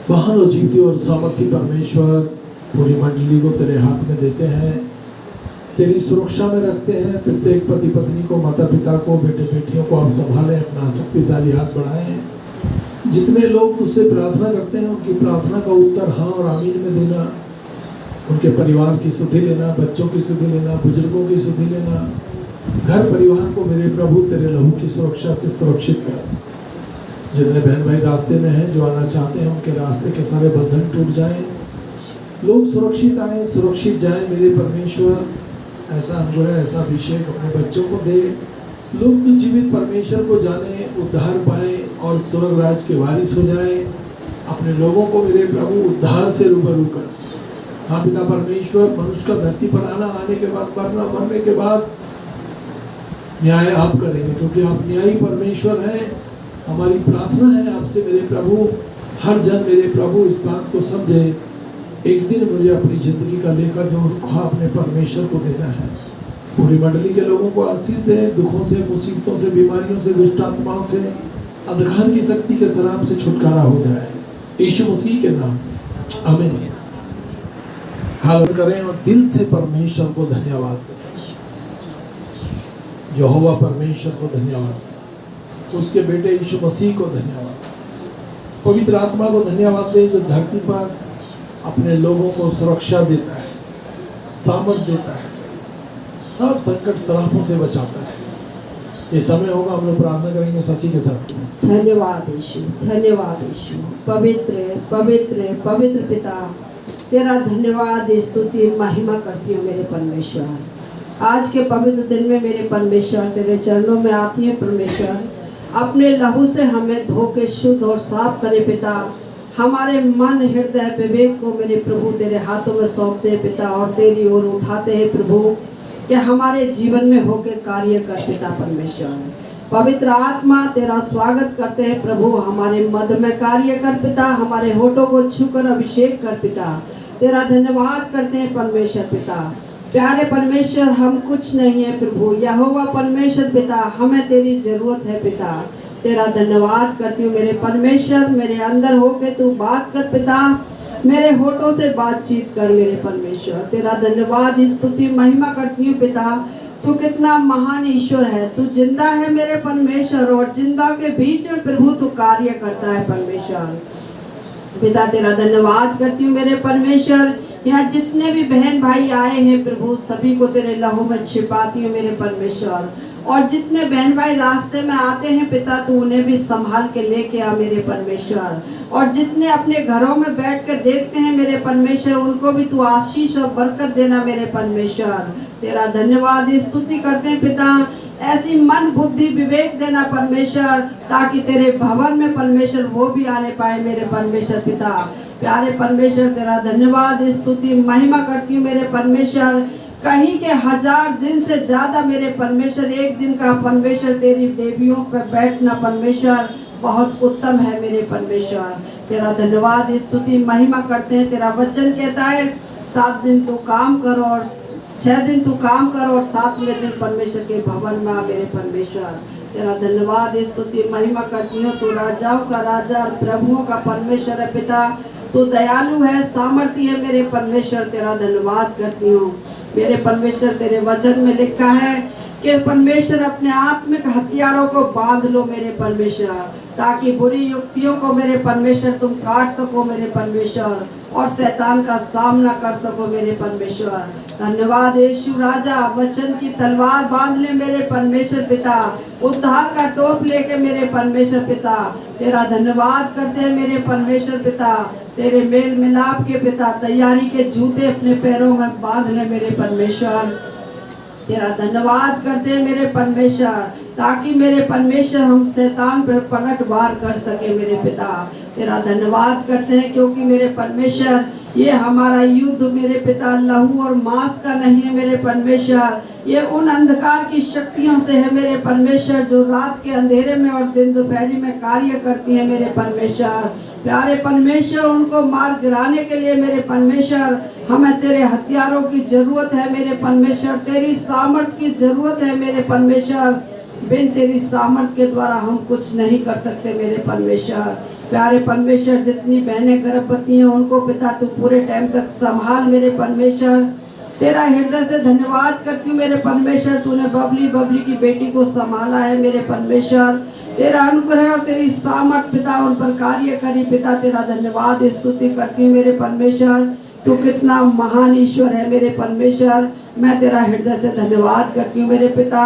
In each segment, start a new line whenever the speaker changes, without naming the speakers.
महान और जीवती और सामर्थी परमेश्वर, पूरी मंडली को तेरे हाथ में देते हैं, तेरी सुरक्षा में रखते हैं। प्रत्येक पति पत्नी को, माता पिता को, बेटे बेटियों को आप संभालें, अपना शक्तिशाली हाथ बढ़ाएं। जितने लोग तुझसे प्रार्थना करते हैं उनकी प्रार्थना का उत्तर हाँ और आमीन में देना, उनके परिवार की सुधि लेना, बच्चों की सुधि लेना, बुजुर्गों की सुधि लेना, घर परिवार को मेरे प्रभु तेरे लहू की सुरक्षा से सुरक्षित कर। जितने बहन भाई रास्ते में हैं, जो आना चाहते हैं, उनके रास्ते के सारे बंधन टूट जाएं, लोग सुरक्षित आए, सुरक्षित जाए मेरे परमेश्वर। ऐसा अनुग्रह, ऐसा अभिषेक अपने बच्चों को दे, लोग तो जीवित परमेश्वर को जाने, उद्धार पाए और स्वर्ग राज के वारिस हो जाए। अपने लोगों को मेरे प्रभु उद्धार से रूबरू कर। हाँ पिता परमेश्वर, मनुष्य का धरती पर आना, आने के बाद मरना, मरने के बाद न्याय आप करेंगे, क्योंकि आप न्यायी परमेश्वर हैं। हमारी प्रार्थना है आपसे मेरे प्रभु, हर जन मेरे प्रभु इस बात को समझे, एक दिन मुझे अपनी जिंदगी का लेखा जोखा अपने परमेश्वर को देना है। पूरी मंडली के लोगों को आशीष दे, दुखों से, मुसीबतों से, बीमारियों से, दुष्ट आत्माओं से, अंधकार की शक्ति के शराब से छुटकारा हो जाए, यीशु मसीह के नाम में आमीन। हाल करें और दिल से परमेश्वर को धन्यवाद दें। यहोवा परमेश्वर को धन्यवाद दें, उसके बेटे यीशु मसीह को धन्यवाद, पवित्र आत्मा को धन्यवाद दें, जो धरती पर अपने लोगों को सुरक्षा देता है, सामर्थ देता है, सब संकट सरापों से बचाता है। ये समय होगा, हम लोग प्रार्थना करेंगे शशि के साथ।
धन्यवाद यीशु, धन्यवाद यीशु। पवित्र पवित्र पवित्र पिता, तेरा धन्यवाद, स्तुति महिमा करती हूँ मेरे परमेश्वर। आज के पवित्र दिन में मेरे परमेश्वर तेरे चरणों में आती है परमेश्वर, अपने लहू से हमें धो के शुद्ध और साफ करे पिता। हमारे मन, हृदय, विवेक को मेरे प्रभु तेरे हाथों में सौंपते हैं पिता, और तेरी ओर उठाते हैं प्रभु, कि हमारे जीवन में होके कार्य कर पिता परमेश्वर। पवित्र आत्मा तेरा स्वागत करते हैं प्रभु, हमारे मध्य में कार्य कर पिता, हमारे होठों को छूकर अभिषेक कर पिता। तेरा धन्यवाद करते हैं परमेश्वर पिता। प्यारे परमेश्वर, हम कुछ नहीं है प्रभु, यहोवा परमेश्वर पिता, हमें तेरी जरूरत है पिता। तेरा धन्यवाद करती हूँ मेरे परमेश्वर, मेरे अंदर होके तू बात कर पिता, मेरे होठों से बातचीत कर मेरे परमेश्वर। तेरा धन्यवाद, स्तुति महिमा करती हूँ पिता। तू कितना महान ईश्वर है, तू जिंदा है मेरे परमेश्वर, और जिंदा के बीच में प्रभु तू कार्य करता है परमेश्वर पिता। तेरा धन्यवाद करती हूँ मेरे परमेश्वर। यहाँ जितने भी बहन भाई आए हैं प्रभु, सभी को तेरे लहू में छिपाती हूँ मेरे परमेश्वर। और जितने बहन भाई रास्ते में आते हैं पिता, तू उन्हें भी संभाल के लेके आ मेरे परमेश्वर। और जितने अपने घरों में बैठ कर देखते हैं मेरे परमेश्वर, उनको भी तू आशीष और बरकत देना मेरे परमेश्वर। तेरा धन्यवाद, स्तुति करते हैं पिता। ऐसी मन, बुद्धि, विवेक देना परमेश्वर, ताकि तेरे भवन में परमेश्वर वो भी आने पाए मेरे परमेश्वर पिता। प्यारे परमेश्वर, तेरा धन्यवाद, स्तुति महिमा करती हूँ मेरे परमेश्वर। कहीं के 1000 दिन से ज्यादा मेरे परमेश्वर, एक दिन का परमेश्वर तेरी देवियों पर बैठना परमेश्वर बहुत उत्तम है मेरे परमेश्वर। तेरा धन्यवाद, स्तुति महिमा करते हैं। तेरा वचन कहता है 7 दिन तू काम कर और 6 दिन तू काम कर और 7वें दिन परमेश्वर के भवन में आ मेरे परमेश्वर। तेरा धन्यवाद, स्तुति महिमा करती हूँ। तू राजाओं का राजा और प्रभुओं का परमेश्वर है पिता। तू दयालु है, सामर्थी है मेरे परमेश्वर। तेरा धन्यवाद करती हूँ मेरे परमेश्वर। तेरे वचन में लिखा है कि परमेश्वर अपने आत्मिक हथियारों को बांध लो मेरे परमेश्वर, ताकि बुरी युक्तियों को मेरे परमेश्वर तुम काट सको मेरे परमेश्वर, और शैतान का सामना कर सको मेरे परमेश्वर। धन्यवाद यीशु राजा, वचन की तलवार बांध ले मेरे परमेश्वर पिता, उद्धार का टोप लेके मेरे परमेश्वर पिता। तेरा धन्यवाद करते हैं मेरे परमेश्वर पिता। तेरे मेल मिलाप के पिता, तैयारी के जूते अपने पैरों में बांध ले मेरे परमेश्वर। तेरा धन्यवाद करते हैं मेरे परमेश्वर, ताकि मेरे परमेश्वर हम शैतान पर पलटवार कर सके मेरे पिता। तेरा धन्यवाद करते हैं, क्योंकि मेरे परमेश्वर ये हमारा युद्ध मेरे पिता लहू और मांस का नहीं है मेरे परमेश्वर, ये उन अंधकार की शक्तियों से है मेरे परमेश्वर, जो रात के अंधेरे में और दिन दोपहरी में कार्य करती है मेरे परमेश्वर। प्यारे परमेश्वर, उनको मार गिराने के लिए मेरे परमेश्वर हमें तेरे हथियारों की जरूरत है मेरे परमेश्वर, तेरी सामर्थ की जरूरत है मेरे परमेश्वर। बिन तेरी सामर्थ के द्वारा हम कुछ नहीं कर सकते मेरे परमेश्वर। प्यारे परमेश्वर, जितनी बहनें गर्भवती हैं उनको पिता तू पूरे टाइम तक संभाल मेरे परमेश्वर। तेरा हृदय से धन्यवाद करती हूँ मेरे परमेश्वर, तूने बबली की बेटी को संभाला है मेरे परमेश्वर। तेरा अनुग्रह और तेरी सामर्थ पिता उन पर कार्य करी पिता, तेरा धन्यवाद स्तुति करती हूँ मेरे परमेश्वर। तू कितना महान ईश्वर है मेरे परमेश्वर। मैं तेरा हृदय से धन्यवाद करती हूँ मेरे पिता।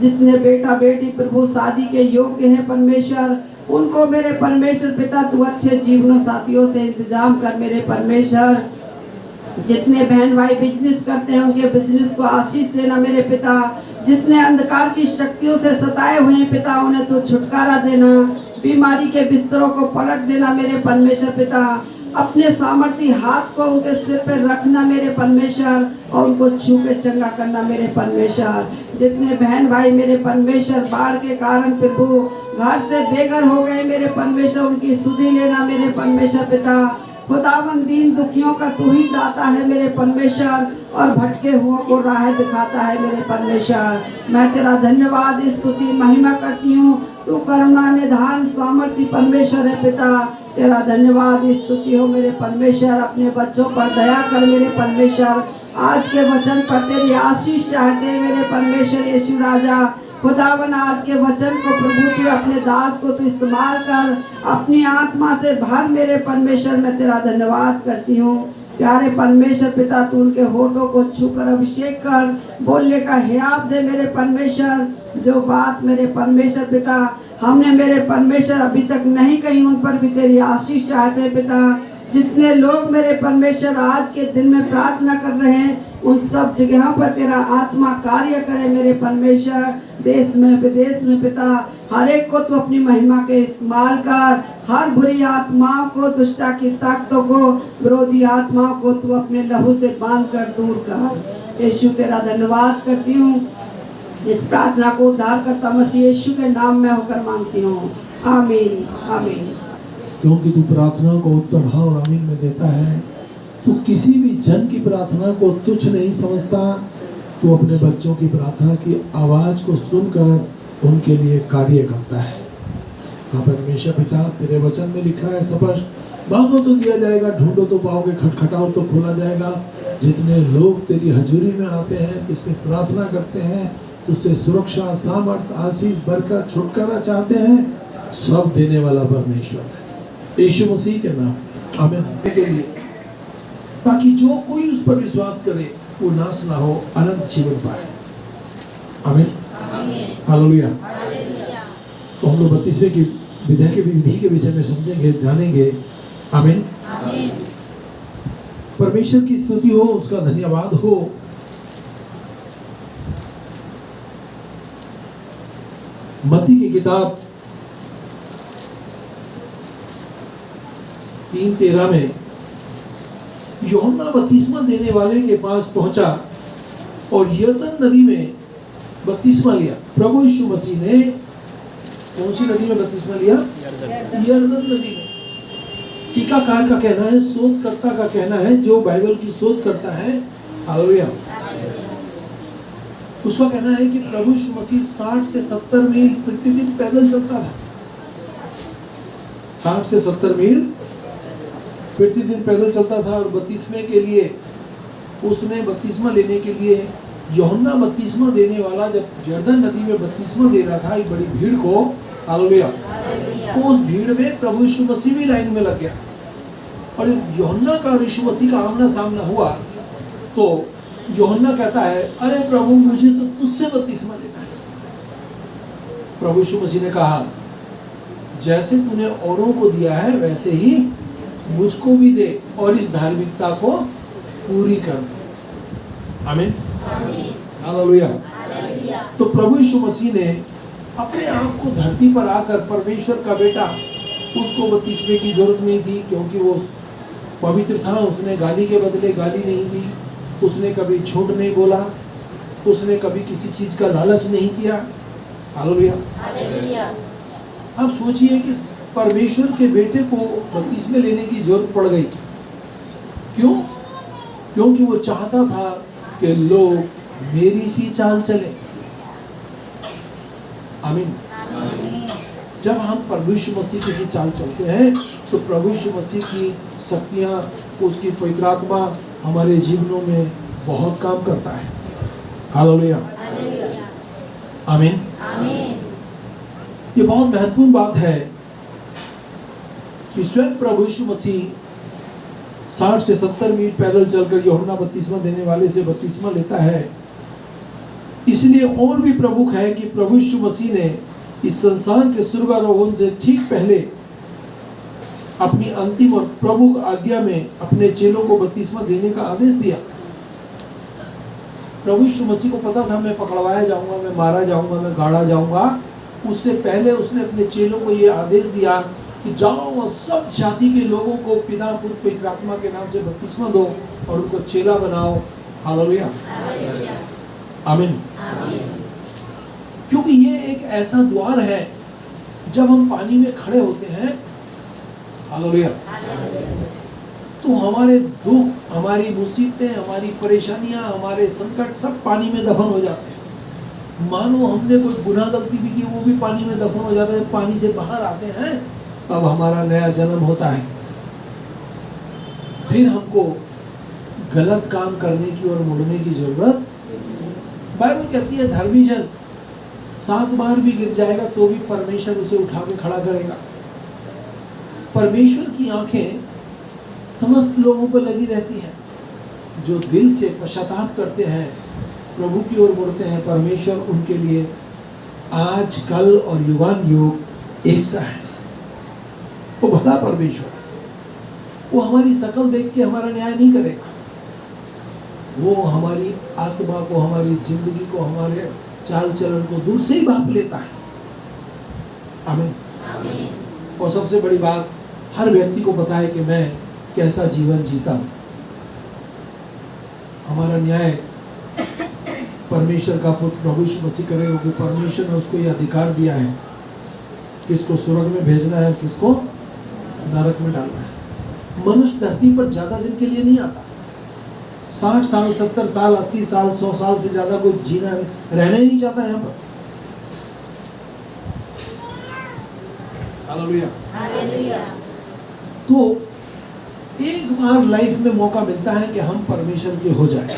जितने बेटा बेटी प्रभु शादी के योग्य हैं परमेश्वर, उनको मेरे परमेश्वर पिता तू अच्छे जीवन साथियों से इंतजाम कर मेरे परमेश्वर। जितने बहन भाई बिजनेस करते हैं उनके बिजनेस को आशीष देना मेरे पिता। जितने अंधकार की शक्तियों से सताए हुए हैं पिता, उन्हें तो छुटकारा देना। बीमारी के बिस्तरों को पलट देना मेरे परमेश्वर पिता। अपने सामर्थी हाथ को उनके सिर पर रखना मेरे परमेश्वर और उनको छू के चंगा करना मेरे परमेश्वर। जितने बहन भाई मेरे परमेश्वर बाढ़ के कारण प्रभु घर से बेघर हो गए मेरे परमेश्वर, उनकी सुधि लेना मेरे परमेश्वर पिता। खुदावन दीन दुखियों का तू ही दाता है मेरे परमेश्वर और भटके हुओं को राह दिखाता है मेरे परमेश्वर। मैं तेरा धन्यवाद स्तुति महिमा करती हूँ। तू करुणा निधान सामर्थी परमेश्वर है पिता। तेरा धन्यवाद स्तुति हो मेरे परमेश्वर। अपने बच्चों पर दया कर मेरे परमेश्वर। आज के वचन पर तेरी आशीष चाहते हैं मेरे परमेश्वर यीशु राजा। खुदावन आज के वचन को प्रभु तू अपने दास को तू इस्तेमाल कर, अपनी आत्मा से भर मेरे परमेश्वर। मैं तेरा धन्यवाद करती हूँ प्यारे परमेश्वर पिता। तू उनके होठों को छूकर अभिषेक कर, बोलने का हियाव दे मेरे परमेश्वर। जो बात मेरे परमेश्वर पिता हमने मेरे परमेश्वर अभी तक नहीं कही, उन पर भी तेरी आशीष चाहते हैं पिता। जितने लोग मेरे परमेश्वर आज के दिन में प्रार्थना कर रहे हैं, उन सब जगहों पर तेरा आत्मा कार्य करे मेरे परमेश्वर। देश में विदेश में पिता, हर एक को तू अपनी महिमा के इस्तेमाल कर। हर बुरी आत्माओं को, दुष्टा की ताकतों को, विरोधी आत्माओं को तू अपने लहू से बांध कर दूर कर। यीशु तेरा धन्यवाद करती हूँ। इस प्रार्थना को उद्धारकर्ता मसीह यीशु के नाम में होकर मांगती हूँ, आमीन आमीन।
क्योंकि तू प्रार्थना को उत्तर हाँ और आमीन में देता है। तू किसी भी जन की प्रार्थना को तुच्छ नहीं समझता। तू अपने बच्चों की प्रार्थना की आवाज़ को सुनकर उनके लिए कार्य करता है। हाँ परमेश्वर पिता, तेरे वचन में लिखा है स्पष्ट, मांगो तो दिया जाएगा, ढूंढो तो पाओगे, खटखटाओ तो खोला जाएगा। जितने लोग तेरी हजूरी में आते हैं, तुझसे प्रार्थना करते हैं, तुझसे सुरक्षा, सामर्थ, आशीष, बरकत, छुटकारा चाहते हैं, सब देने वाला परमेश्वर है यीशु मसीह के नाम आमीन के लिए, ताकि जो कोई उस पर विश्वास करे वो नाश ना हो, अनंत जीवन पाए। आमीन हालेलुया। तो हम लोग 32वें की विधान की विधि के विषय में समझेंगे, जानेंगे। आमीन। परमेश्वर की स्तुति हो, उसका धन्यवाद हो। मत्ती की किताब 3:13 में यूहन्ना बपतिस्मा देने वाले के पास पहुंचा और यरदन नदी में बपतिस्मा लिया। प्रभु यीशु मसीह ने कौन सी नदी में बपतिस्मा लिया? यरदन नदी में। टीकाकार का कहना है, शोधकर्ता का कहना है, जो बाइबल की शोध करता है, हालेलुया, उसका कहना है कि प्रभु यीशु मसीह 60 से 70 मील प्रतिदिन पैदल चलता था। 60 से 70 मील प्रतिदिन पैदल चलता था। और बपतिस्मे के लिए उसने बपतिस्मा लेने के लिए यूहन्ना बपतिस्मा देने वाला जब यरदन नदी में बपतिस्मा दे रहा था एक बड़ी भीड़ को, हालेलुया, तो उस भीड़ में प्रभु यीशु मसीह भी लाइन में लग गया। और जब यूहन्ना का और यीशु मसीह का आमना सामना हुआ तो यूहन्ना कहता है, अरे प्रभु मुझे तो तुझसे बपतिस्मा लेना है। प्रभु यीशु मसीह ने कहा, जैसे तूने औरों को दिया है वैसे ही मुझको भी दे और इस धार्मिकता को पूरी कर। आमीन हालेलुया। तो प्रभु यीशु मसीह ने अपने आप को धरती पर आकर, परमेश्वर का बेटा, उसको बपतिस्मे की जरूरत नहीं थी क्योंकि वो पवित्र था। उसने गाली के बदले गाली नहीं दी, उसने कभी झूठ नहीं बोला, उसने कभी किसी चीज का लालच नहीं किया। हालेलुया। अब सोचिए कि परमेश्वर के बेटे को बपतिस्मे लेने की जरूरत पड़ गई। क्यों? क्योंकि वो चाहता था कि लोग मेरी सी चाल चले। आमीन। जब हम प्रभु यीशु मसीह की सी चाल चलते हैं तो प्रभु यीशु मसीह की शक्तियाँ, उसकी पवित्र आत्मा हमारे जीवनों में बहुत काम करता है। हालेलुया, आमीन। ये बहुत महत्वपूर्ण बात है कि स्वयं प्रभु यीशु मसीह 60 से 70 मील पैदल चलकर यूहन्ना बपतिस्मा देने वाले से बपतिस्मा लेता है। इसलिए और भी प्रमुख है कि प्रभु यीशु मसीह ने इस संसार के स्वर्गारोहण से ठीक पहले अपनी अंतिम और प्रमुख आज्ञा में अपने चेलों को बपतिस्मा देने का आदेश दिया। प्रभु यीशु मसीह को पता था मैं पकड़वाया जाऊंगा, मैं मारा जाऊंगा, मैं गाड़ा जाऊंगा। उससे पहले उसने अपने चेलों को यह आदेश दिया कि जाओ और सब जाति के लोगों को पिता पुत्र पवित्र आत्मा के नाम से बपतिस्मा दो और उनको चेला बनाओ। हालेलुया, आमीन। क्योंकि ये एक ऐसा द्वार है जब हम पानी में खड़े होते हैं, हालेलुया, तो हमारे दुख, हमारी मुसीबतें, हमारी परेशानियां, हमारे संकट सब पानी में दफन हो जाते हैं। मानो हमने कोई गुनाह गलती भी की, वो भी पानी में दफन हो जाता है। पानी से बाहर आते हैं तब हमारा नया जन्म होता है। फिर हमको गलत काम करने की और मुड़ने की जरूरत। बाइबल कहती है धर्मी जन 7 बार भी गिर जाएगा तो भी परमेश्वर उसे उठा के खड़ा करेगा। परमेश्वर की आंखें समस्त लोगों पर लगी रहती हैं। जो दिल से पश्चाताप करते हैं, प्रभु की ओर मुड़ते हैं, परमेश्वर उनके लिए आज, कल और युगान युग एक सा है। वो भला परमेश्वर, वो हमारी शकल देख के हमारा न्याय नहीं करेगा। वो हमारी आत्मा को, हमारी जिंदगी को, हमारे चाल चलन को दूर से ही भाप लेता है। आमीन। और सबसे बड़ी बात, हर व्यक्ति को पता है कि मैं कैसा जीवन जीता हूं। हमारा न्याय परमेश्वर का पुत्र प्रभु यीशु मसीह करेगा, कि परमेश्वर ने उसको यह अधिकार दिया है किसको स्वर्ग में भेजना है, किसको नरक में डालना है। मनुष्य धरती पर ज्यादा दिन के लिए नहीं आता। 60 साल, 70 साल, 80 साल, 100 साल से ज्यादा कोई जीना रहना ही नहीं चाहता यहाँ पर। हालेलुया। तो एक बार लाइफ में मौका मिलता है कि हम परमेश्वर के हो जाए।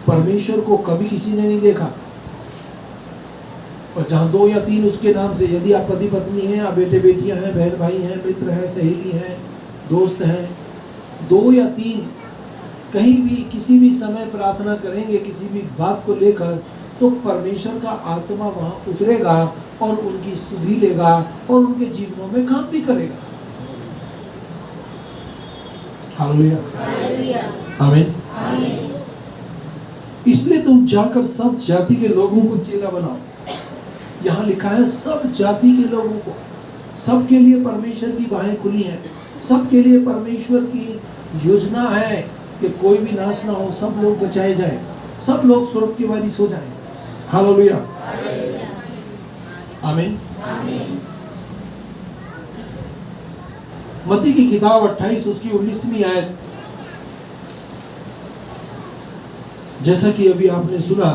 परमेश्वर को कभी किसी ने नहीं देखा, और जहां 2 या 3 उसके नाम से, यदि आप पति पत्नी हैं, आप बेटे बेटियां हैं, बहन भाई हैं, मित्र हैं, सहेली हैं, दोस्त हैं, 2 या 3 कहीं भी किसी भी समय प्रार्थना करेंगे किसी भी बात को लेकर, तो परमेश्वर का आत्मा वहां उतरेगा और उनकी सुधि लेगा और उनके जीवनों में काम भी करेगा। हालेलुया, आमीन। इसलिए तुम जाकर सब जाति के लोगों को चेला बनाओ। यहाँ लिखा है सब जाति के लोगों को। सबके लिए परमेश्वर की बाहें खुली हैं। सबके लिए परमेश्वर की योजना है कि कोई भी नाश ना हो, सब लोग बचाए जाएं, सब लोग स्वर्ग की वारिस हो जाएं। हालेलुया, आमीन। मत्ती की किताब 28 उसकी 19वीं आयत, जैसा कि अभी आपने सुना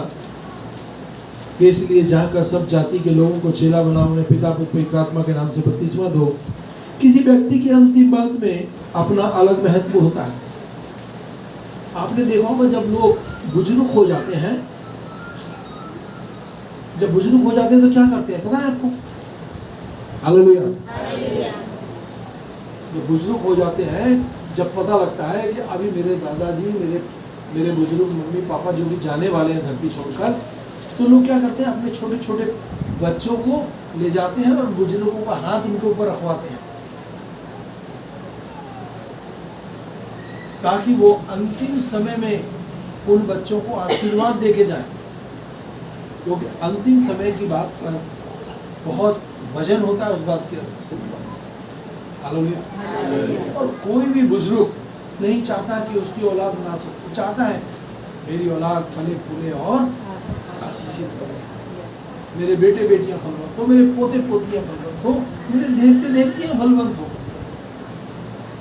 कि इसलिए जाकर सब जाति के लोगों को चेला बनाओ, उन्हें पिता पुत्र पवित्र आत्मा के नाम से बपतिस्मा दो। किसी व्यक्ति की अंतिम बात में अपना अलग महत्व होता है। आपने देखा होगा जब लोग बुजुर्ग हो जाते हैं, जब बुजुर्ग हो जाते हैं तो क्या करते हैं पता है आपको? हालेलुया। जब बुजुर्ग हो जाते हैं, जब पता लगता है कि अभी मेरे दादाजी, मेरे बुजुर्ग मम्मी पापा जो भी जाने वाले हैं धरती छोड़कर, तो लोग क्या करते हैं अपने छोटे छोटे बच्चों को ले जाते हैं और बुजुर्गों का हाथ उनके ऊपर रखवाते हैं, ताकि वो अंतिम समय में उन बच्चों को आशीर्वाद देके जाए। क्योंकि अंतिम समय की बात पर बहुत वजन होता है उस बात के। हालेलुया। और कोई भी बुजुर्ग नहीं चाहता कि उसकी औलाद नाश हो, वो चाहता है मेरी औलाद फले फूले और आशीषित बने, मेरे बेटे बेटियां फलवंत हो, मेरे पोते पोतियां फलवंत हो, मेरे देवते देवतियां फलवंत हो।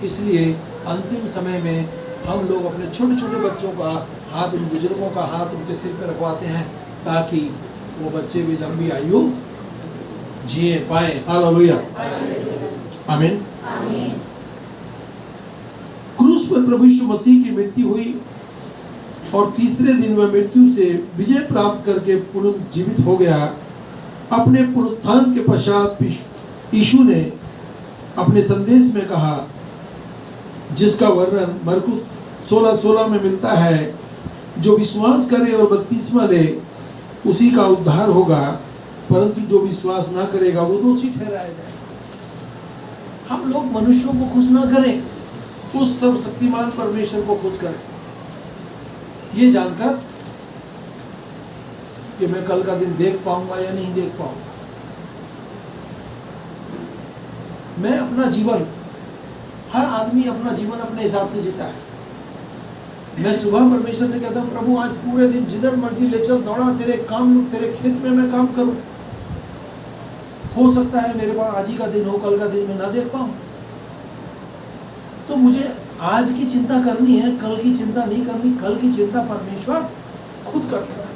इसलिए अंतिम समय में हम लोग अपने छोटे छोटे बच्चों का हाथ, उन बुजुर्गों का हाथ उनके सिर पर रखवाते हैं, ताकि वो बच्चे भी लंबी आयु जिए पाए। हालेलुया, आमीन। क्रूस पर प्रभु यीशु मसीह की मृत्यु हुई और तीसरे दिन वह मृत्यु से विजय प्राप्त करके पुनर्जीवित हो गया। अपने पुनरुत्थान के पश्चात यीशु ने अपने संदेश में कहा, जिसका वर्णन मरकुस 16:16 में मिलता है, जो विश्वास करे और बपतिस्मा ले उसी का उद्धार होगा, परंतु जो विश्वास ना करेगा वो दोषी ठहराया जाएगा। हम लोग मनुष्यों को खुश ना करें, उस सर्वशक्तिमान परमेश्वर को खुश करें, ये जानकर कि मैं कल का दिन देख पाऊंगा या नहीं देख पाऊंगा। मैं अपना जीवन, हर आदमी अपना जीवन अपने हिसाब से जीता है। मैं सुबह परमेश्वर से कहता हूँ, प्रभु आज पूरे दिन जिधर मर्जी ले चल, दौड़ा, तेरे काम, तेरे खेत में मैं काम करूं। हो सकता है मेरे पास आज ही का दिन हो, कल का दिन मैं ना देख पाऊं, तो मुझे आज की चिंता करनी है, कल की चिंता नहीं करनी। कल की चिंता परमेश्वर खुद करता है।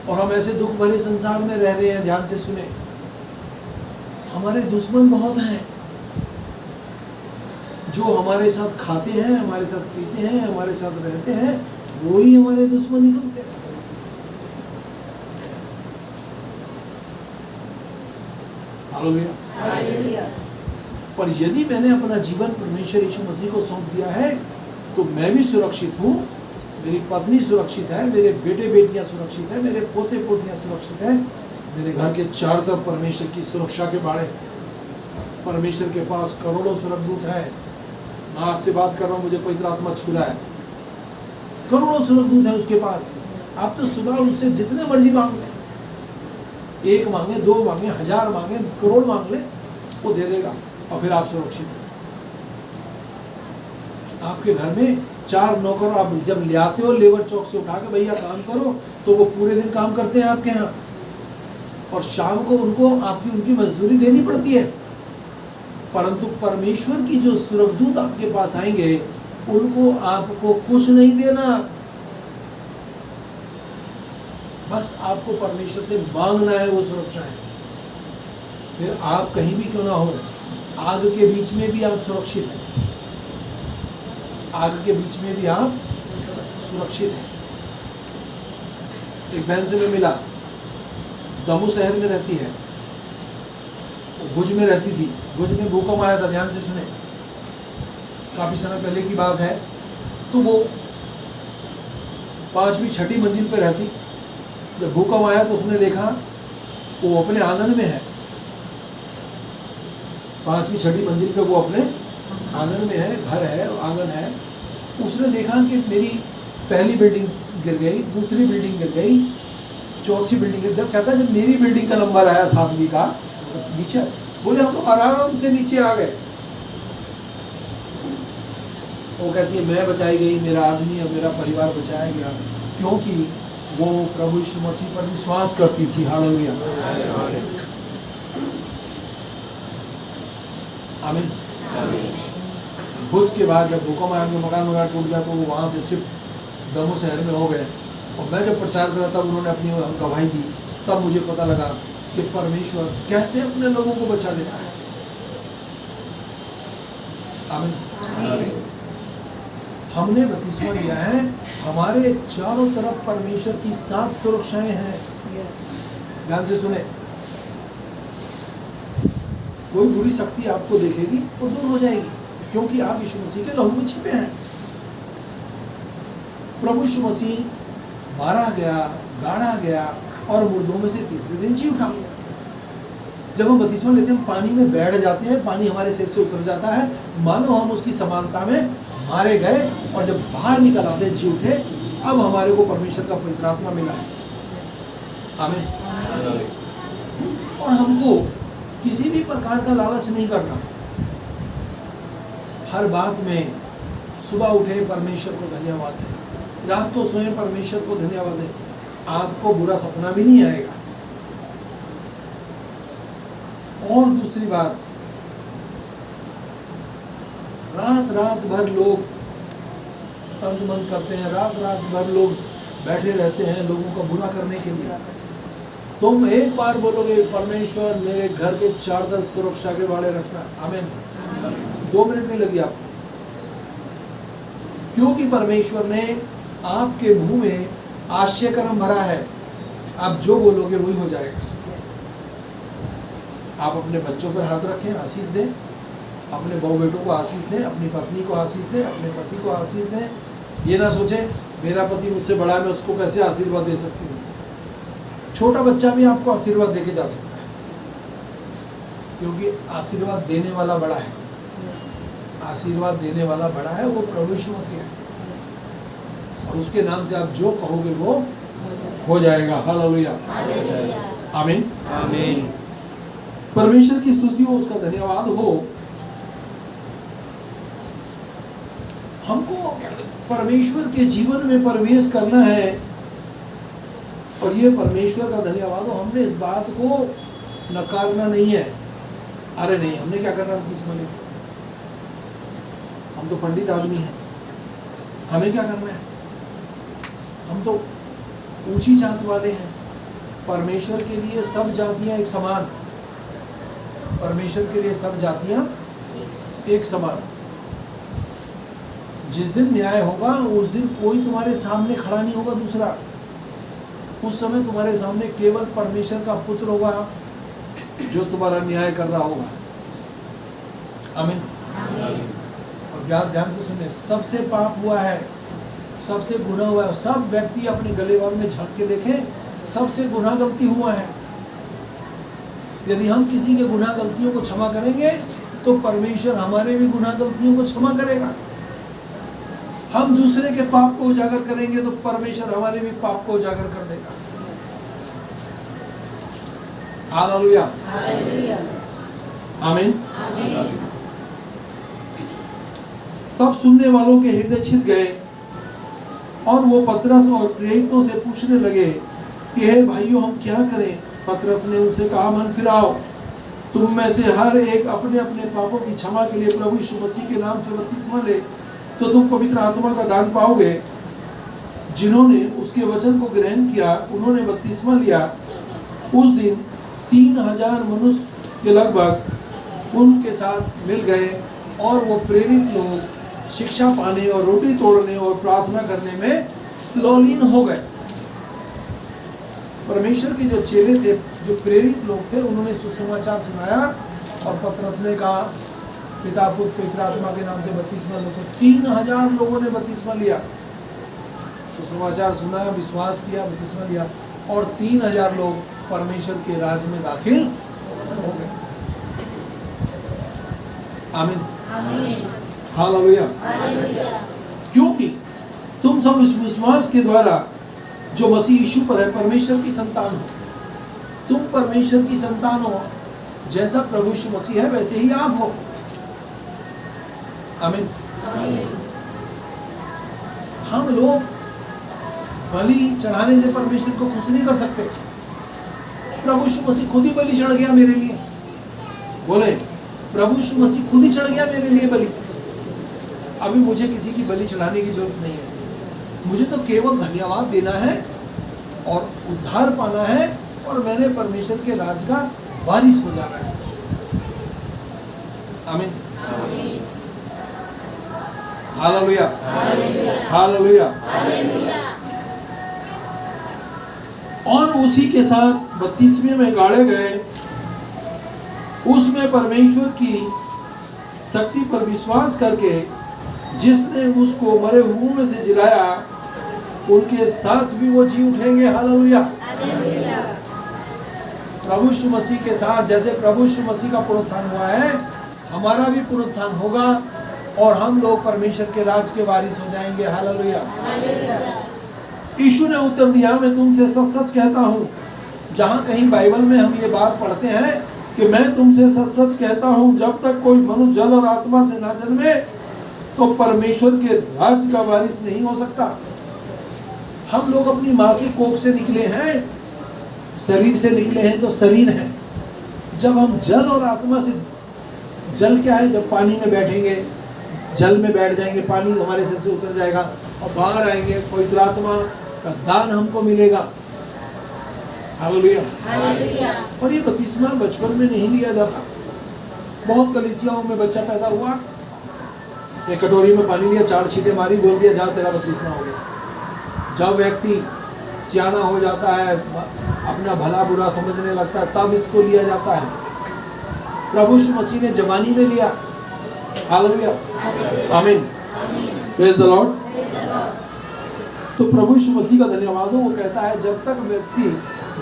और हम ऐसे दुख भरे संसार में रह रहे हैं, ध्यान से सुने, हमारे दुश्मन बहुत हैं जो हमारे साथ खाते हैं, हमारे साथ पीते हैं, हमारे साथ रहते हैं, वो ही हमारे दुश्मन निकलते हैं। हालेलुया। पर यदि मैंने अपना जीवन परमेश्वर यीशु मसीह को सौंप दिया है, तो मैं भी सुरक्षित हूँ, मेरी पत्नी सुरक्षित है, मेरे बेटे बेटियां सुरक्षित है, मेरे पोते पोतियां सुरक्षित है, मेरे घर के चारों तरफ परमेश्वर की सुरक्षा के बाड़े। परमेश्वर के पास करोड़ों स्वर्गदूत है। मैं आपसे बात कर रहा हूँ, मुझे पवित्र आत्मा छू रहा है, करोड़ों स्वर्गदूत है उसके पास। आप तो सुबह उससे जितने मर्जी मांग लें, एक मांगे, दो मांगे, 1000 मांगे, करोड़ मांग ले, वो दे देगा और फिर आप सुरक्षित हैं। आपके घर में 4 नौकर आप जब ले आते हो लेबर चौक से उठा के, भैया काम करो, तो वो पूरे दिन काम करते हैं आपके यहाँ, और शाम को उनको उनकी मजदूरी देनी पड़ती है। परंतु परमेश्वर की जो स्वर्गदूत आपके पास आएंगे, उनको आपको कुछ नहीं देना, बस आपको परमेश्वर से मांगना है वो सुरक्षा है। फिर आप कहीं भी क्यों ना हो, आग के बीच में भी आप सुरक्षित हैं, आग के बीच में भी आप सुरक्षित हैं। एक बहन से मैं मिला, दमू शहर में रहती है, भुज में रहती थी। भुज में भूकंप आया था, ध्यान से सुने, काफी समय पहले की बात है। तो वो 5वीं 6ठी मंजिल पे रहती। जब भूकंप आया तो उसने देखा वो अपने आंगन में है, 5वीं 6ठी मंजिल पे वो अपने आंगन में है, घर है, आंगन है। उसने देखा कि मेरी पहली बिल्डिंग गिर गई, दूसरी बिल्डिंग गिर गई, चौथी बिल्डिंग गिर गई। कहता जब मेरी बिल्डिंग का नंबर आया 7वीं का, नीचे बोले हम लोग आराम से नीचे आ गए। वो कहती है मैं बचाई गई, मेरा आदमी और मेरा परिवार बचाया गया, क्योंकि वो प्रभु यीशु मसीह पर विश्वास करती थी। हालेलुया, आमीन। भुज के बाद जब भूकंप आया, मकान वगैरह टूट गया, तो वो वहाँ से शिफ्ट दमू शहर में हो गए। और मैं जब प्रचार कर रहा था, उन्होंने अपनी गवाही दी, तब मुझे पता लगा कि परमेश्वर कैसे अपने लोगों को बचा लेता है। आमीन। हमने बपतिस्मा लिया है, हमारे चारों तरफ परमेश्वर की 7 सुरक्षाएं हैं। ध्यान से सुने, कोई बुरी शक्ति आपको देखेगी वो दूर हो जाएगी, क्योंकि आप यीशु मसीह के लहू में छिपे हैं। प्रभु यीशु मसीह मारा गया, गाड़ा गया और मुर्दों में से तीसरे दिन जी उठा। जब हम बपतिस्मा लेते हैं, हम पानी में बैठ जाते हैं, पानी हमारे सिर से उतर जाता है, मानो हम उसकी समानता में मारे गए, और जब बाहर निकल आते जी उठे। अब हमारे को परमेश्वर का पवित्र आत्मा मिला है। आमीन। और हमको किसी भी प्रकार का लालच नहीं करना। हर बात में सुबह उठे परमेश्वर को धन्यवाद दें, रात को सोए परमेश्वर को धन्यवाद दें, आपको बुरा सपना भी नहीं आएगा। और दूसरी बात, रात रात भर लोग तंज मन करते हैं, रात रात भर लोग बैठे रहते हैं लोगों का बुरा करने के लिए। तुम एक बार बोलोगे परमेश्वर मेरे घर के चार तरफ सुरक्षा के वाले रखना, आमीन। 2 मिनट नहीं लगी आपको, क्योंकि परमेश्वर ने आपके मुंह में आश्चर्य कर्म भरा है। आप जो बोलोगे वही हो जाएगा। आप अपने बच्चों पर हाथ रखें, आशीष दें, अपने बहू बेटों को आशीष दें, अपनी पत्नी को आशीष दें, अपने पति को आशीष दें। ये ना सोचें मेरा पति मुझसे बड़ा है, मैं उसको कैसे आशीर्वाद दे सकती हूँ। छोटा बच्चा भी आपको आशीर्वाद देके जा सकता है, क्योंकि आशीर्वाद देने वाला बड़ा है। आशीर्वाद देने वाला बड़ा है, वो प्रभु यीशु मसीह है, और उसके नाम से आप जो कहोगे वो हो जाएगा। हालेलुया, आमीन,
आमीन।
परमेश्वर की स्तुति हो, उसका धन्यवाद हो। हमको परमेश्वर के जीवन में प्रवेश करना है, और ये परमेश्वर का धन्यवाद हो। हमने इस बात को नकारना नहीं है। अरे नहीं, हमने क्या करना किसी में, हम तो पंडित आदमी हैं, हमें क्या करना है, हम तो ऊंची जात वाले हैं। परमेश्वर के लिए सब जातियां एक समान, परमेश्वर के लिए सब जातियां एक समान। जिस दिन न्याय होगा उस दिन कोई तुम्हारे सामने खड़ा नहीं होगा दूसरा। उस समय तुम्हारे सामने केवल परमेश्वर का पुत्र होगा जो तुम्हारा न्याय कर रहा होगा। आमीन। और ध्यान से सुनिए, सबसे पाप हुआ है, सबसे गुनाह हुआ है। सब व्यक्ति अपने गलेवार में झांक के देखें, सबसे गुनाह गलती हुआ है। यदि हम किसी के गुनाह गलतियों को क्षमा करेंगे तो परमेश्वर हमारे भी गुनाह गलतियों को क्षमा करेगा। हम दूसरे के पाप को उजागर करेंगे तो परमेश्वर हमारे भी पाप को उजागर कर देगा। हालेलुया, आमीन। तब सुनने वालों के हृदय छिद गए और वो पतरस और प्रेरितों से पूछने लगे कि हे भाइयों, हम क्या करें? पतरस ने उनसे कहा, मन फिराओ, तुम में से हर एक अपने अपने पापों की क्षमा के लिए प्रभु यीशु मसीह के नाम से बपतिस्मा ले, तो तुम पवित्र आत्मा का दान पाओगे। जिन्होंने उसके वचन को ग्रहण किया उन्होंने बपतिस्मा लिया। उस दिन 3000 मनुष्य के लगभग उनके साथ मिल गए, और वो प्रेरित लोग शिक्षा पाने और रोटी तोड़ने और प्रार्थना करने में लौलीन हो गए। परमेश्वर के जो चेले थे, जो प्रेरित लोग थे, उन्होंने सुसमाचार सुनाया, और पतरस ने कहा पिता पुत्र पवित्र आत्मा के नाम से बपतिस्मा लो। तो 3000 लोगों ने बपतिस्मा लिया, सुसमाचार सुना, विश्वास किया, बपतिस्मा लिया, और 3000 लोग परमेश्वर के राज्य में दाखिल हो गए। आमीन, हालेलुया। क्योंकि तुम सब इस विश्वास के द्वारा जो मसीह यीशु पर है परमेश्वर की संतान हो। तुम परमेश्वर की संतान हो, जैसा प्रभु यीशु मसीह है वैसे ही आप हो। आमीन। हम लोग बलि चढ़ाने से परमेश्वर को खुश नहीं कर सकते। प्रभु यीशु मसीह खुद ही बलि चढ़ गया मेरे लिए। बोले, प्रभु यीशु मसीह खुद ही चढ़ गया मेरे लिए बलि। अभी मुझे किसी की बलि चढ़ाने की जरूरत नहीं है। मुझे तो केवल धन्यवाद देना है और उद्धार पाना है, और मैंने परमेश्वर के राज का वारिस हो जाना है। आमीन, हालेलुया, हालेलुया। और उसी के साथ बपतिस्मे में गाड़े गए। उसमें परमेश्वर की शक्ति पर विश्वास करके जिसने उसको मरे हुओं में से जिलाया, उनके साथ भी वो जी उठेंगे। हालेलुया। प्रभु यीशु मसीह के साथ जैसे प्रभु यीशु मसीह का पुनरुत्थान हुआ है, हमारा भी पुनरुत्थान होगा, और हम लोग परमेश्वर के राज के वारिस हो जाएंगे। हालेलुया। यीशु ने उत्तर दिया, मैं तुमसे सच सच कहता हूँ। जहाँ कहीं बाइबल में हम ये बात पढ़ते हैं कि मैं तुमसे सच सच कहता हूँ, जब तक कोई मनुष्य जल और आत्मा से ना जन्मे तो परमेश्वर के राज्य का वारिस नहीं हो सकता। हम लोग अपनी माँ की कोख से निकले हैं, शरीर से निकले हैं तो शरीर है। जब हम जल और आत्मा से, जल क्या है? जब पानी में बैठेंगे, जल में बैठ जाएंगे, पानी हमारे सिर से उतर जाएगा और बाहर आएंगे, पवित्र आत्मा का दान हमको मिलेगा। हालेलुया। और ये बपतिस्मा बचपन में नहीं लिया जाता। बहुत कलीसियाओं में बच्चा पैदा हुआ, एक कटोरी में पानी लिया, 4 छींटे मारी, बोल दिया जा तेरा बपतिस्मा हो गया। जब व्यक्ति सियाना हो जाता है, अपना भला बुरा समझने लगता है, तब इसको लिया जाता है। प्रभु यीशु मसीह ने जवानी में लिया। हालेलुया, आमीन, प्रेज द लॉर्ड। तो प्रभु यीशु मसीह का धन्यवाद हो। वो कहता है जब तक व्यक्ति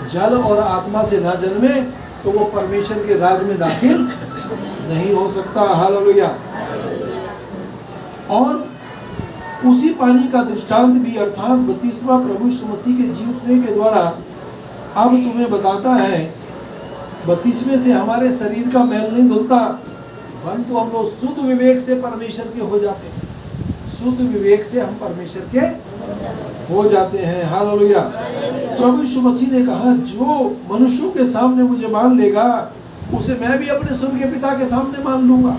जल और आत्मा से ना जन्मे तो वो परमेश्वर के राज में दाखिल नहीं हो सकता। हालेलुया। और उसी पानी का दृष्टांत भी अर्थात बपतिस्मा प्रभु यीशु मसीह के जी उठने के द्वारा अब तुम्हें बताता है, बपतिस्मे से हमारे शरीर का मैल नहीं धुलता, परंतु हम लोग शुद्ध विवेक से परमेश्वर के हो जाते हैं। शुद्ध विवेक से हम परमेश्वर के हो जाते हैं। हालेलुया। प्रभु यीशु मसीह ने कहा जो मनुष्यों के सामने मुझे मान लेगा उसे मैं भी अपने स्वर्गीय पिता के सामने मान लूंगा।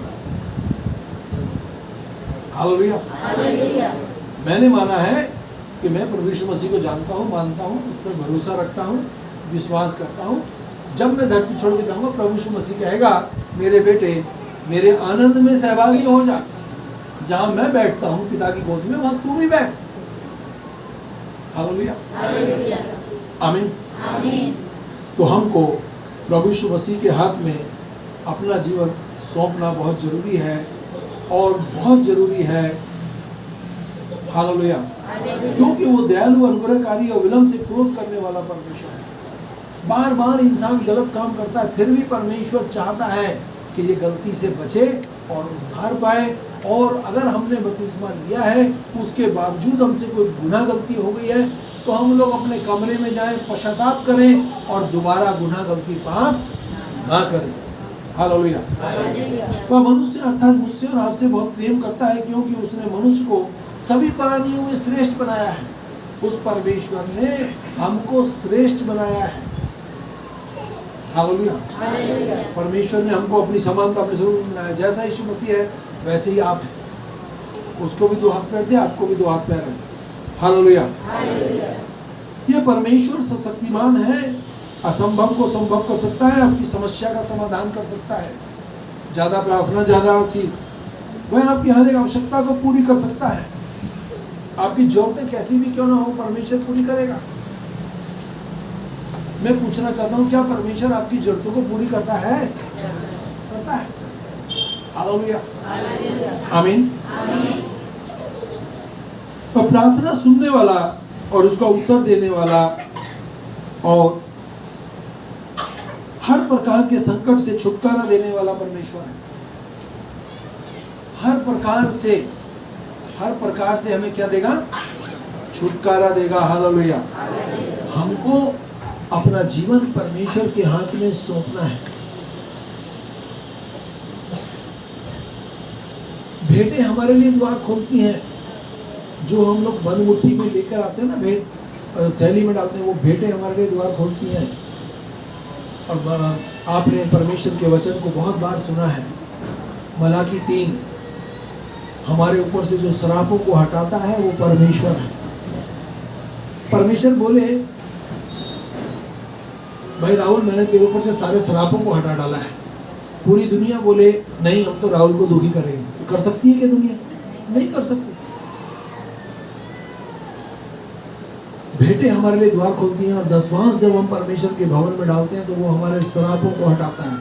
हालेलुया। मैंने माना है कि मैं प्रभु यीशु मसीह को जानता हूँ, मानता हूँ, उस पर भरोसा रखता हूँ, विश्वास करता हूँ। जब मैं धरती छोड़ के जाऊंगा प्रभु यीशु मसीह कहेगा मेरे बेटे मेरे आनंद में सहभागी हो जा। जहां मैं बैठता हूं पिता की गोद में वहां तू भी बैठ। हालेलुया, आमीन। तो हमको प्रभु यीशु मसीह के हाथ में अपना जीवन सौंपना बहुत जरूरी है और बहुत जरूरी है। हालेलुया। क्योंकि वो दयालु, अनुग्रहकारी और विलंब से क्रोध करने वाला परमेश्वर है। बार बार इंसान गलत काम करता है, फिर भी परमेश्वर चाहता है कि ये गलती से बचे और उद्धार पाए। और अगर हमने बपतिस्मा लिया है उसके बावजूद हमसे कोई गुनाह गलती हो गई है तो हम लोग अपने कमरे में जाएं, पश्चाताप करें और दोबारा गुनाह गलती पाप ना करें। हालेलुया। वह मनुष्य अर्थात मुझसे और आपसे बहुत प्रेम करता है क्योंकि उसने मनुष्य को सभी प्राणियों में श्रेष्ठ बनाया है। उस परमेश्वर ने हमको श्रेष्ठ बनाया है। हालेलुया। परमेश्वर ने हमको अपनी समानता अपने स्वरूप में बनाया। जैसा यीशु मसीह है वैसे ही आप हैं। उसको भी 2 हाथ पैर थे, आपको भी 2 हाथ पैर हैं। हालेलुया। ये परमेश्वर शक्तिमान है, असंभव को संभव कर सकता है, आपकी समस्या का समाधान कर सकता है। ज्यादा प्रार्थना, ज्यादा आशीष, वह आपकी हर एक आवश्यकता को पूरी कर सकता है। आपकी जरूरतें कैसी भी क्यों ना हो परमेश्वर पूरी करेगा। मैं पूछना चाहता हूँ क्या परमेश्वर आपकी जरूरतों को पूरी करता है? करता है। हालेलुया, आमीन। तो प्रार्थना सुनने वाला और उसका उत्तर देने वाला और हर प्रकार के संकट से छुटकारा देने वाला परमेश्वर है। हर प्रकार से हमें क्या देगा? छुटकारा देगा। हालेलुया। हमको अपना जीवन परमेश्वर के हाथ में सौंपना है। भेंटें हमारे लिए द्वार खोलती हैं। जो हम लोग बंद मुट्ठी में लेकर आते हैं ना, भेंट थैली में डालते हैं, वो भेंटें हमारे लिए द्वार खोलती हैं। और आपने परमेश्वर के वचन को बहुत बार सुना है। मलाकी 3, हमारे ऊपर से जो श्रापों को हटाता है वो परमेश्वर है। परमेश्वर बोले भाई राहुल मैंने तेरे ऊपर से सारे श्रापों को हटा डाला है। पूरी दुनिया बोले नहीं हम तो राहुल को दुखी करेंगे। कर सकती है क्या दुनिया? नहीं कर सकती। भेंटें हमारे लिए द्वार खोलती हैं और दशवांश जब हम परमेश्वर के भवन में डालते हैं तो वो हमारे श्रापों को हटाता है।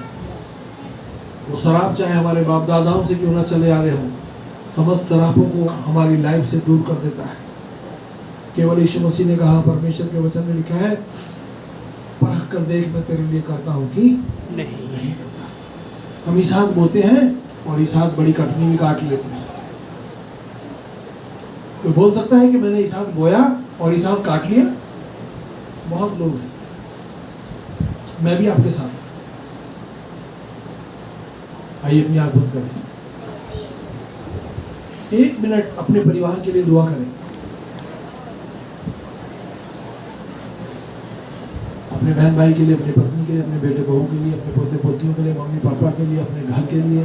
वो श्राप चाहे हमारे बाप दादाओं से क्यों ना चले आ रहे हो, समस्त श्रापों को हमारी लाइफ से दूर कर देता है। केवल यीशु मसीह ने कहा, परमेश्वर के वचन में लिखा है, परख कर देख मैं तेरे लिए करता हूँ कि नहीं करता। हम इस हाथ बोते हैं और इस हाथ बड़ी कटनी भी काट लेते हैं। तो बोल सकता है कि मैंने इस हाथ बोया और इस हाथ काट लिया? बहुत लोग हैं, मैं भी आपके साथ। आइए अपनी आंख बंद करें, 1 मिनट अपने परिवार के लिए दुआ करें। अपने बहन भाई के लिए, अपनी पत्नी के लिए, अपने बेटे बहू के लिए, अपने पोते पोतियों के लिए, मम्मी पापा के लिए, अपने घर के लिए,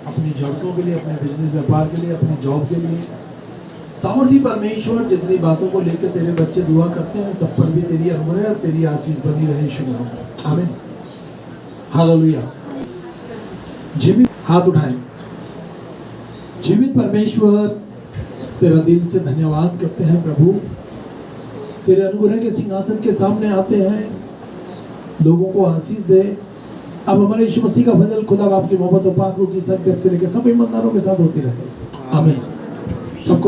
अपनी जरूरतों के लिए, अपने बिजनेस व्यापार के लिए, अपनी जॉब के लिए, सामर्थी परमेश्वर, जितनी बातों को लेकर तेरे बच्चे दुआ करते हैं सब पर भी तेरी अनुग्रह और तेरी आशीष बनी रहे यीशु नाम में। आमीन। हालेलुया। जीवित हाथ उठाएं। जीवित परमेश्वर, तेरा दिल से धन्यवाद करते हैं प्रभु। तेरे अनुग्रह के सिंहासन के सामने आते हैं, लोगों को आशीष दे। अब हमारे यीशु मसीह का फजल, खुदा बाप की मोहब्बत और पाक रूह की सख्त से लेकर सब ईमानदारों के साथ होती रहे। आमीन। सबको